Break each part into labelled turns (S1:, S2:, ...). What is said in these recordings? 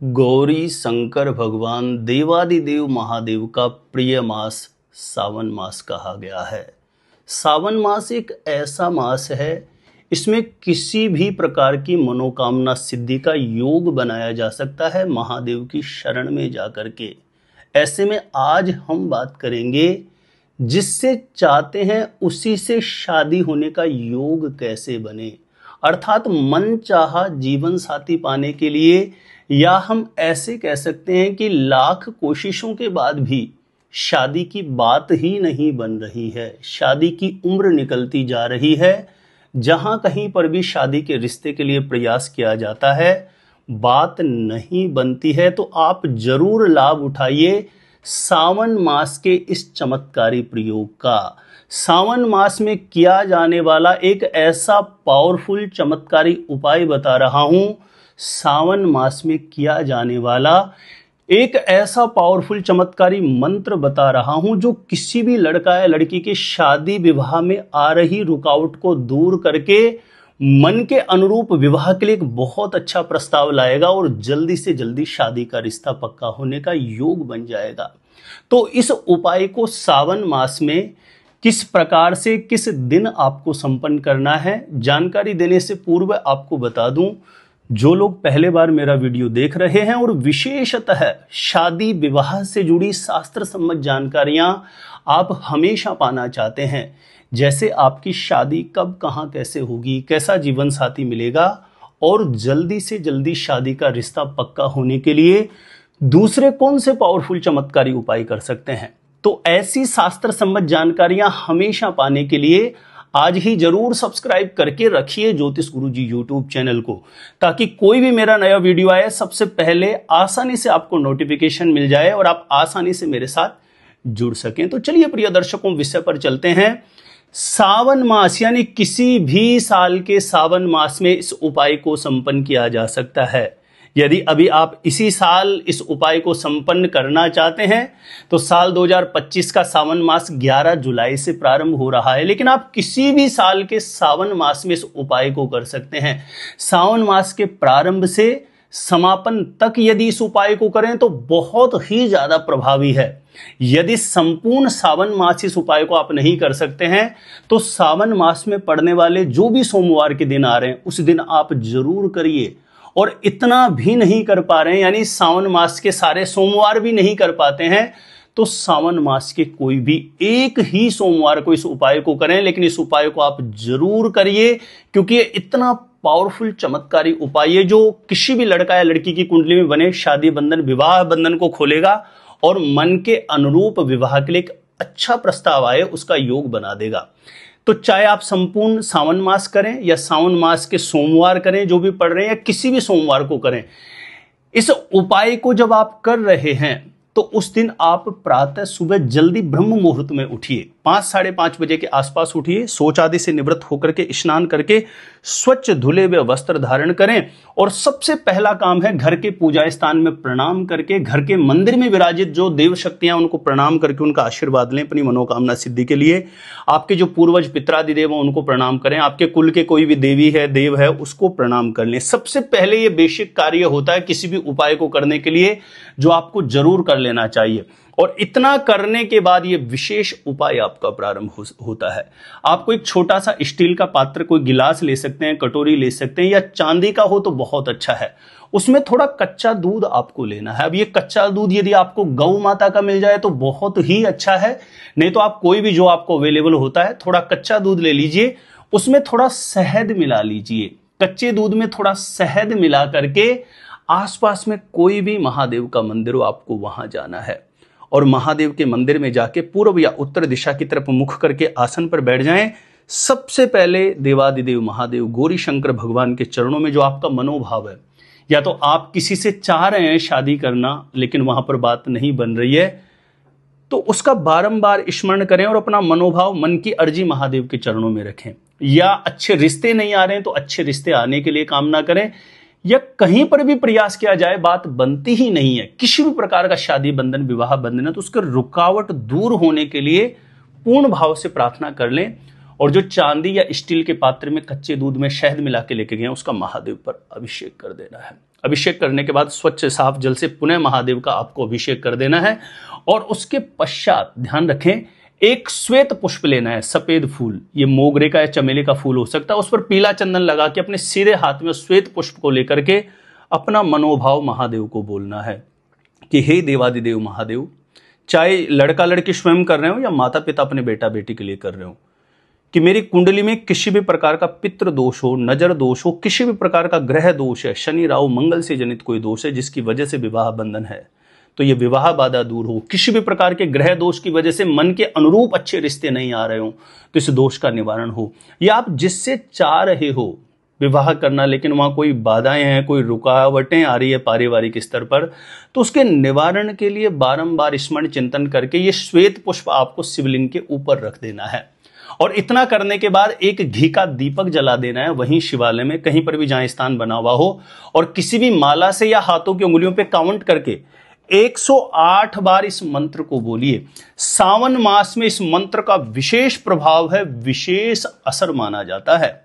S1: गौरी शंकर भगवान देवादिदेव महादेव का प्रिय मास सावन मास कहा गया है। सावन मास एक ऐसा मास है, इसमें किसी भी प्रकार की मनोकामना सिद्धि का योग बनाया जा सकता है महादेव की शरण में जाकर के। ऐसे में आज हम बात करेंगे जिससे चाहते हैं उसी से शादी होने का योग कैसे बने, अर्थात मन चाहा जीवन साथी पाने के लिए, या हम ऐसे कह सकते हैं कि लाख कोशिशों के बाद भी शादी की बात ही नहीं बन रही है, शादी की उम्र निकलती जा रही है। जहां कहीं पर भी शादी के रिश्ते के लिए प्रयास किया जाता है, बात नहीं बनती है, तो आप जरूर लाभ उठाइए सावन मास के इस चमत्कारी प्रयोग का। सावन मास में किया जाने वाला एक ऐसा पावरफुल चमत्कारी उपाय बता रहा हूं। सावन मास में किया जाने वाला एक ऐसा पावरफुल चमत्कारी मंत्र बता रहा हूं जो किसी भी लड़का या लड़की के शादी विवाह में आ रही रुकावट को दूर करके मन के अनुरूप विवाह के लिए एक बहुत अच्छा प्रस्ताव लाएगा और जल्दी से जल्दी शादी का रिश्ता पक्का होने का योग बन जाएगा। तो इस उपाय को सावन मास में किस प्रकार से किस दिन आपको संपन्न करना है, जानकारी देने से पूर्व आपको बता दूं, जो लोग पहले बार मेरा वीडियो देख रहे हैं और विशेषतः शादी विवाह से जुड़ी शास्त्र सम्मत जानकारियां आप हमेशा पाना चाहते हैं, जैसे आपकी शादी कब कहां कैसे होगी, कैसा जीवन साथी मिलेगा और जल्दी से जल्दी शादी का रिश्ता पक्का होने के लिए दूसरे कौन से पावरफुल चमत्कारी उपाय कर सकते हैं, तो ऐसी शास्त्र सम्मत जानकारियां हमेशा पाने के लिए आज ही जरूर सब्सक्राइब करके रखिए ज्योतिष गुरुजी यूट्यूब चैनल को, ताकि कोई भी मेरा नया वीडियो आए सबसे पहले आसानी से आपको नोटिफिकेशन मिल जाए और आप आसानी से मेरे साथ जुड़ सकें। तो चलिए प्रिय दर्शकों, विषय पर चलते हैं। सावन मास यानी किसी भी साल के सावन मास में इस उपाय को संपन्न किया जा सकता है। यदि अभी आप इसी साल इस उपाय को संपन्न करना चाहते हैं तो साल 2025 का सावन मास 11 जुलाई से प्रारंभ हो रहा है, लेकिन आप किसी भी साल के सावन मास में इस उपाय को कर सकते हैं। सावन मास के प्रारंभ से समापन तक यदि इस उपाय को करें तो बहुत ही ज्यादा प्रभावी है। यदि संपूर्ण सावन मास इस उपाय को आप नहीं कर सकते हैं तो सावन मास में पड़ने वाले जो भी सोमवार के दिन आ रहे हैं उस दिन आप जरूर करिए। और इतना भी नहीं कर पा रहे हैं, यानी सावन मास के सारे सोमवार भी नहीं कर पाते हैं, तो सावन मास के कोई भी एक ही सोमवार को इस उपाय को करें, लेकिन इस उपाय को आप जरूर करिए क्योंकि ये इतना पावरफुल चमत्कारी उपाय है जो किसी भी लड़का या लड़की की कुंडली में बने शादी बंधन विवाह बंधन को खोलेगा और मन के अनुरूप विवाह के लिए एक अच्छा प्रस्ताव आए उसका योग बना देगा। तो चाहे आप संपूर्ण सावन मास करें या सावन मास के सोमवार करें, जो भी पढ़ रहे हैं, या किसी भी सोमवार को करें, इस उपाय को जब आप कर रहे हैं तो उस दिन आप प्रातः सुबह जल्दी ब्रह्म मुहूर्त में उठिए, 5 साढ़े 5 बजे के आसपास उठिए, शौच आदि से निवृत्त होकर के स्नान करके स्वच्छ धुले हुए वस्त्र धारण करें और सबसे पहला काम है घर के पूजा स्थान में प्रणाम करके घर के मंदिर में विराजित जो देव शक्तियां उनको प्रणाम करके उनका आशीर्वाद लें अपनी मनोकामना सिद्धि के लिए। आपके जो पूर्वज पितरादिदेव हैं उनको प्रणाम करें, आपके कुल के कोई भी देवी है देव है उसको प्रणाम कर लें। सबसे पहले ये बेसिक कार्य होता है किसी भी उपाय को करने के लिए जो आपको जरूर कर लेना चाहिए। और इतना करने के बाद ये विशेष उपाय आपका प्रारंभ होता है। आपको एक छोटा सा स्टील का पात्र, कोई गिलास ले सकते हैं, कटोरी ले सकते हैं, या चांदी का हो तो बहुत अच्छा है। उसमें थोड़ा कच्चा दूध आपको लेना है। अब ये कच्चा दूध यदि आपको गौ माता का मिल जाए तो बहुत ही अच्छा है, नहीं तो आप कोई भी जो आपको अवेलेबल होता है थोड़ा कच्चा दूध ले लीजिए, उसमें थोड़ा शहद मिला लीजिए। कच्चे दूध में थोड़ा शहद मिला करके आसपास में कोई भी महादेव का मंदिर हो आपको वहां जाना है और महादेव के मंदिर में जाके पूर्व या उत्तर दिशा की तरफ मुख करके आसन पर बैठ जाएं। सबसे पहले देवादिदेव महादेव गौरी शंकर भगवान के चरणों में जो आपका मनोभाव है, या तो आप किसी से चाह रहे हैं शादी करना लेकिन वहां पर बात नहीं बन रही है, तो उसका बारंबार स्मरण करें और अपना मनोभाव, मन की अर्जी महादेव के चरणों में रखें। या अच्छे रिश्ते नहीं आ रहे हैं तो अच्छे रिश्ते आने के लिए कामना करें, या कहीं पर भी प्रयास किया जाए बात बनती ही नहीं है, किसी भी प्रकार का शादी बंधन विवाह बंधन है, तो उसके रुकावट दूर होने के लिए पूर्ण भाव से प्रार्थना कर लें और जो चांदी या स्टील के पात्र में कच्चे दूध में शहद मिला के लेके गए उसका महादेव पर अभिषेक कर देना है। अभिषेक करने के बाद स्वच्छ साफ जल से पुनः महादेव का आपको अभिषेक कर देना है। और उसके पश्चात ध्यान रखें, एक श्वेत पुष्प लेना है, सफेद फूल, ये मोगरे का या चमेली का फूल हो सकता है, उस पर पीला चंदन लगा के अपने सीधे हाथ में श्वेत पुष्प को लेकर के अपना मनोभाव महादेव को बोलना है कि हे देवादिदेव महादेव, चाहे लड़का लड़की स्वयं कर रहे हो या माता पिता अपने बेटा बेटी के लिए कर रहे हो, कि मेरी कुंडली में किसी भी प्रकार का पितृ दोष हो, नजर दोष हो, किसी भी प्रकार का ग्रह दोष है, शनि राहु मंगल से जनित कोई दोष है जिसकी वजह से विवाह बंधन है, तो ये विवाह बाधा दूर हो। किसी भी प्रकार के ग्रह दोष की वजह से मन के अनुरूप अच्छे रिश्ते नहीं आ रहे हो तो इस दोष का निवारण हो। या आप जिससे चाह रहे हो विवाह करना लेकिन वहां कोई बाधाएं हैं, कोई रुकावटें आ रही है पारिवारिक स्तर पर, तो उसके निवारण के लिए बारंबार स्मरण चिंतन करके ये श्वेत पुष्प आपको शिवलिंग के ऊपर रख देना है। और इतना करने के बाद एक घी का दीपक जला देना है वहीं शिवालय में, कहीं पर भी जहां स्थान बना हुआ हो, और किसी भी माला से या हाथों की उंगलियों पे काउंट करके 108 बार इस मंत्र को बोलिए। सावन मास में इस मंत्र का विशेष प्रभाव है, विशेष असर माना जाता है।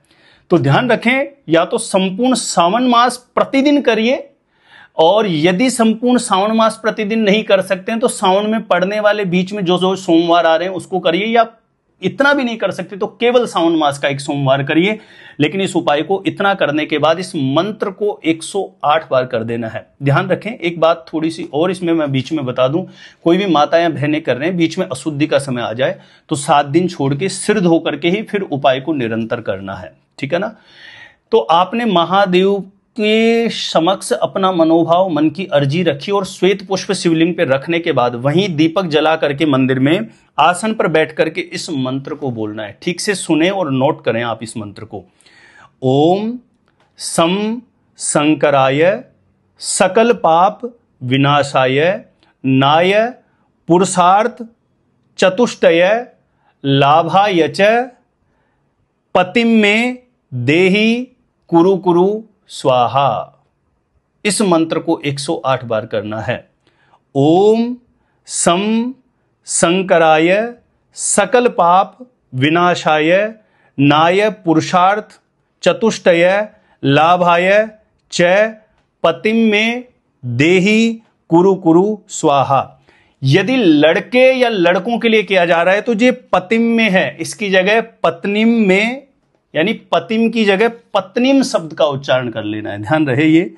S1: तो ध्यान रखें, या तो संपूर्ण सावन मास प्रतिदिन करिए, और यदि संपूर्ण सावन मास प्रतिदिन नहीं कर सकते हैं तो सावन में पड़ने वाले बीच में जो जो सोमवार आ रहे हैं उसको करिए, या इतना भी नहीं कर सकते तो केवल सावन मास का एक सोमवार करिए। लेकिन इस उपाय को इतना करने के बाद इस मंत्र को 108 बार कर देना है। ध्यान रखें, एक बात थोड़ी सी और इसमें मैं बीच में बता दूं, कोई भी माता या बहनें कर रहे हैं, बीच में अशुद्धि का समय आ जाए तो 7 दिन छोड़ के सिर धो करके ही फिर उपाय को निरंतर करना है, ठीक है ना। तो आपने महादेव के समक्ष अपना मनोभाव, मन की अर्जी रखी और श्वेत पुष्प शिवलिंग पे रखने के बाद वहीं दीपक जला करके मंदिर में आसन पर बैठ करके इस मंत्र को बोलना है। ठीक से सुने और नोट करें आप इस मंत्र को। ओम सम शंकराय सकल पाप विनाशाय नाय पुरुषार्थ चतुष्टय लाभाय च पतिम में देहि कुरु कुरु स्वाहा। इस मंत्र को 108 बार करना है। ओम सम शंकराय सकल पाप विनाशाय नाय पुरुषार्थ चतुष्टय लाभाय च पतिम में देहि कुरु कुरु स्वाहा। यदि लड़के या लड़कों के लिए किया जा रहा है तो ये पतिम में है, इसकी जगह पत्निम में, यानी पतिम की जगह पत्निम शब्द का उच्चारण कर लेना है। ध्यान रहे, ये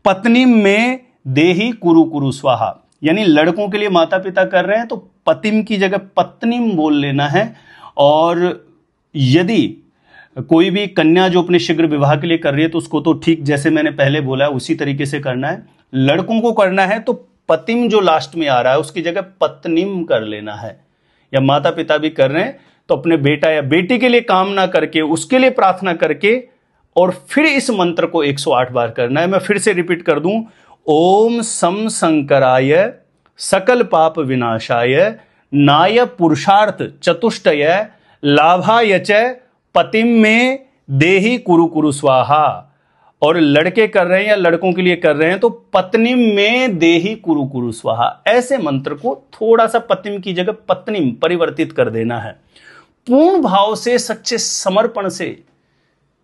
S1: पत्निम में देहि कुरु कुरु स्वाहा, यानी लड़कों के लिए माता पिता कर रहे हैं तो पतिम की जगह पत्निम बोल लेना है। और यदि कोई भी कन्या जो अपने शीघ्र विवाह के लिए कर रही है तो उसको तो ठीक जैसे मैंने पहले बोला है उसी तरीके से करना है। लड़कों को करना है तो पतिम जो लास्ट में आ रहा है उसकी जगह पत्निम कर लेना है। या माता पिता भी कर रहे हैं तो अपने बेटा या बेटी के लिए कामना करके, उसके लिए प्रार्थना करके, और फिर इस मंत्र को 108 बार करना है। मैं फिर से रिपीट कर दूं, ओम सम शंकराय सकल पाप विनाशाय नाय पुरुषार्थ चतुष्टय लाभाय च पतिम में देहि कुरु कुरु स्वाहा। और लड़के कर रहे हैं या लड़कों के लिए कर रहे हैं तो पत्निम में देहि कुरु कुरु स्वाहा। ऐसे मंत्र को थोड़ा सा पतिम की जगह पत्निम परिवर्तित कर देना है। पूर्ण भाव से, सच्चे समर्पण से,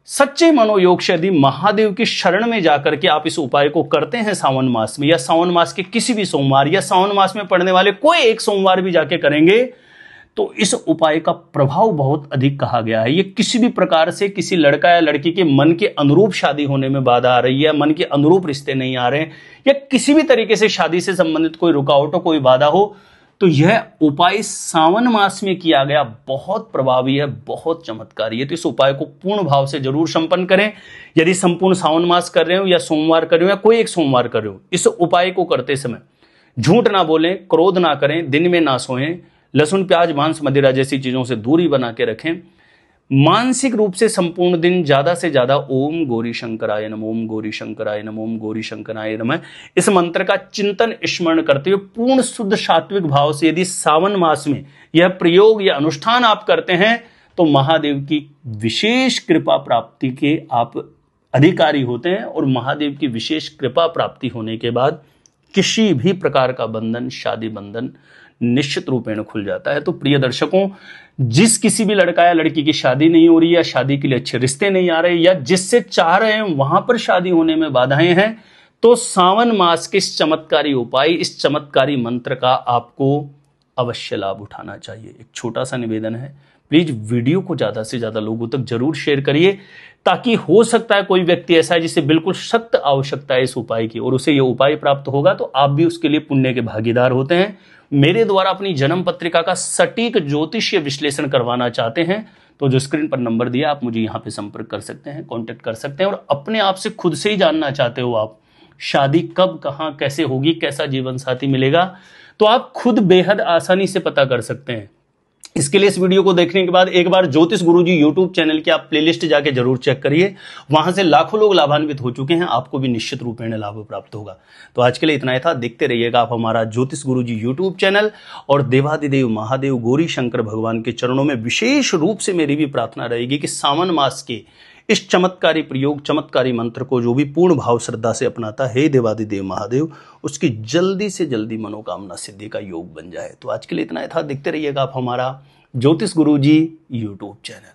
S1: सच्चे मनोयोग से यदि महादेव की शरण में जाकर के आप इस उपाय को करते हैं सावन मास में, या सावन मास के किसी भी सोमवार, या सावन मास में पड़ने वाले कोई एक सोमवार भी जाके करेंगे, तो इस उपाय का प्रभाव बहुत अधिक कहा गया है। ये किसी भी प्रकार से किसी लड़का या लड़की के मन के अनुरूप शादी होने में बाधा आ रही है, मन के अनुरूप रिश्ते नहीं आ रहे हैं, या किसी भी तरीके से शादी से संबंधित कोई रुकावट हो, कोई बाधा हो, तो यह उपाय सावन मास में किया गया बहुत प्रभावी है, बहुत चमत्कारी है। तो इस उपाय को पूर्ण भाव से जरूर संपन्न करें। यदि संपूर्ण सावन मास कर रहे हो या सोमवार कर रहे हो या कोई एक सोमवार कर रहे हो, इस उपाय को करते समय झूठ ना बोलें, क्रोध ना करें, दिन में ना सोएं, लहसुन प्याज मांस मदिरा जैसी चीजों से दूरी बना के रखें। मानसिक रूप से संपूर्ण दिन ज्यादा से ज्यादा ओम गौरी शंकराय नमः, ओम गौरी शंकराय नमः, ओम गौरी शंकराय नमः इस मंत्र का चिंतन स्मरण करते हुए पूर्ण शुद्ध सात्विक भाव से यदि सावन मास में यह प्रयोग या अनुष्ठान आप करते हैं तो महादेव की विशेष कृपा प्राप्ति के आप अधिकारी होते हैं। और महादेव की विशेष कृपा प्राप्ति होने के बाद किसी भी प्रकार का बंधन, शादी बंधन निश्चित रूपेण खुल जाता है। तो प्रिय दर्शकों, जिस किसी भी लड़का या लड़की की शादी नहीं हो रही, या शादी के लिए अच्छे रिश्ते नहीं आ रहे, या जिससे चाह रहे हैं वहां पर शादी होने में बाधाएं हैं, तो सावन मास के इस चमत्कारी उपाय, इस चमत्कारी मंत्र का आपको अवश्य लाभ उठाना चाहिए। एक छोटा सा निवेदन है, प्लीज वीडियो को ज्यादा से ज्यादा लोगों तक जरूर शेयर करिए, ताकि हो सकता है कोई व्यक्ति ऐसा है जिसे बिल्कुल सख्त आवश्यकता है इस उपाय की, और उसे यह उपाय प्राप्त होगा तो आप भी उसके लिए पुण्य के भागीदार होते हैं। मेरे द्वारा अपनी जन्म पत्रिका का सटीक ज्योतिषीय विश्लेषण करवाना चाहते हैं तो जो स्क्रीन पर नंबर दिया, आप मुझे यहां पे संपर्क कर सकते हैं, कांटेक्ट कर सकते हैं। और अपने आप से खुद से ही जानना चाहते हो आप शादी कब, कहां, कैसे होगी, कैसा जीवन साथी मिलेगा, तो आप खुद बेहद आसानी से पता कर सकते हैं। इसके लिए इस वीडियो को देखने के बाद एक बार ज्योतिष गुरुजी यूट्यूब चैनल की आप प्लेलिस्ट जाके जरूर चेक करिए, वहां से लाखों लोग लाभान्वित हो चुके हैं, आपको भी निश्चित रूपेण लाभ प्राप्त होगा। तो आज के लिए इतना ही था, देखते रहिएगा आप हमारा ज्योतिष गुरुजी यूट्यूब चैनल। और देवादिदेव महादेव गौरी शंकर भगवान के चरणों में विशेष रूप से मेरी भी प्रार्थना रहेगी कि सावन मास के इस चमत्कारी प्रयोग, चमत्कारी मंत्र को जो भी पूर्ण भाव श्रद्धा से अपनाता है, देवादिदेव महादेव, उसकी जल्दी से जल्दी मनोकामना सिद्धि का योग बन जाए। तो आज के लिए इतना ही था, देखते रहिएगा आप हमारा ज्योतिष गुरुजी यूट्यूब चैनल।